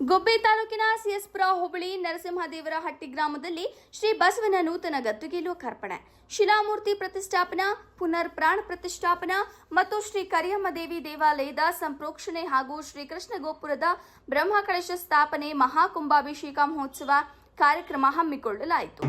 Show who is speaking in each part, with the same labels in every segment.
Speaker 1: ಗುಬ್ಬಿ ತಾಲೂಕಿನ ಸಿಎಸ್ಪುರ ಹೋಬಳಿ ನರಸಿಂಹದೇವರಹಟ್ಟಿ ಗ್ರಾಮದಲ್ಲಿ ಶ್ರೀ ಬಸವನ ನೂತನ ಗದ್ದುಗೆ ಲೋಕಾರ್ಪಣೆ, ಶಿಲಾಮೂರ್ತಿ ಪ್ರತಿಷ್ಠಾಪನಾ, ಪುನರ್ ಪ್ರಾಣ ಪ್ರತಿಷ್ಠಾಪನಾ ಮತ್ತು ಶ್ರೀ ಕರಿಯಮ್ಮ ದೇವಿ ದೇವಾಲಯದ ಸಂಪ್ರೋಕ್ಷಣೆ ಹಾಗೂ ಶ್ರೀಕೃಷ್ಣ ಗೋಪುರದ ಬ್ರಹ್ಮಕಳಶ ಸ್ಥಾಪನೆ ಮಹಾಕುಂಭಾಭಿಷೇಕ ಮಹೋತ್ಸವ ಕಾರ್ಯಕ್ರಮ ಹಮ್ಮಿಕೊಳ್ಳಲಾಯಿತು.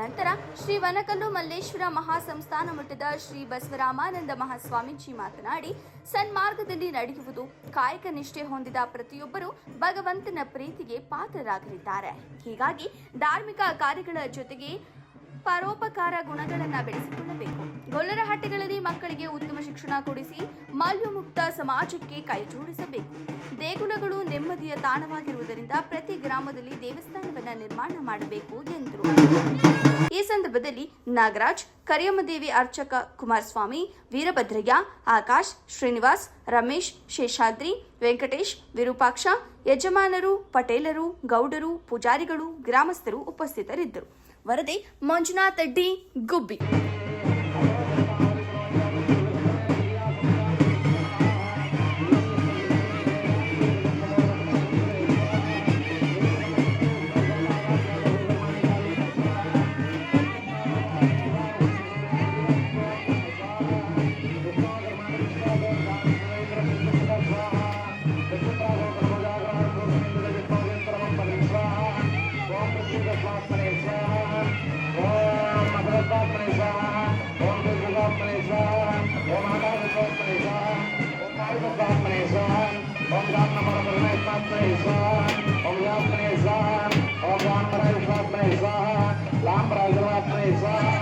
Speaker 1: ನಂತರ ಶ್ರೀ ವನಕಲ್ಲು ಮಲ್ಲೇಶ್ವರ ಮಹಾಸಂಸ್ಥಾನ ಮಠದ ಶ್ರೀ ಬಸವರಾಮಾನಂದ ಮಹಾಸ್ವಾಮೀಜಿ ಮಾತನಾಡಿ, ಸನ್ಮಾರ್ಗದಲ್ಲಿ ನಡೆಯುವುದು ಕಾಯಕ ನಿಷ್ಠೆ ಹೊಂದಿದ ಪ್ರತಿಯೊಬ್ಬರು ಭಗವಂತನ ಪ್ರೀತಿಗೆ ಪಾತ್ರರಾಗಲಿದ್ದಾರೆ. ಹೀಗಾಗಿ ಧಾರ್ಮಿಕ ಕಾರ್ಯಗಳ ಜೊತೆಗೆ ಪರೋಪಕಾರ ಗುಣಗಳನ್ನು ಬೆಳೆಸಿಕೊಳ್ಳಬೇಕು. ಗೊಲ್ಲರಹಟ್ಟಿಗಳಲ್ಲಿ ಮಕ್ಕಳಿಗೆ ಉತ್ತಮ ಶಿಕ್ಷಣ ಕೊಡಿಸಿ ಮಾಲ್ಯಮುಕ್ತ ಸಮಾಜಕ್ಕೆ ಕೈ ಜೋಡಿಸಬೇಕು. ದೇಗುಲಗಳು ನೆಮ್ಮದಿಯ ತಾಣವಾಗಿರುವುದರಿಂದ ಪ್ರತಿ ಗ್ರಾಮದಲ್ಲಿ ದೇವಸ್ಥಾನವನ್ನು ನಿರ್ಮಾಣ ಮಾಡಬೇಕು ಎಂದರು. ಈ ಸಂದರ್ಭದಲ್ಲಿ ನಾಗರಾಜ್, ಕರಿಯಮ್ಮದೇವಿ ಅರ್ಚಕ ಕುಮಾರಸ್ವಾಮಿ, ವೀರಭದ್ರಯ್ಯ, ಆಕಾಶ್, ಶ್ರೀನಿವಾಸ್, ರಮೇಶ್, ಶೇಷಾದ್ರಿ, ವೆಂಕಟೇಶ್, ವಿರೂಪಾಕ್ಷ, ಯಜಮಾನರು, ಪಟೇಲರು, ಗೌಡರು, ಪೂಜಾರಿಗಳು, ಗ್ರಾಮಸ್ಥರು ಉಪಸ್ಥಿತರಿದ್ದರು. ವರದಿ ಮಂಜುನಾಥ್ ಡಿ, ಗುಬ್ಬಿ.
Speaker 2: Om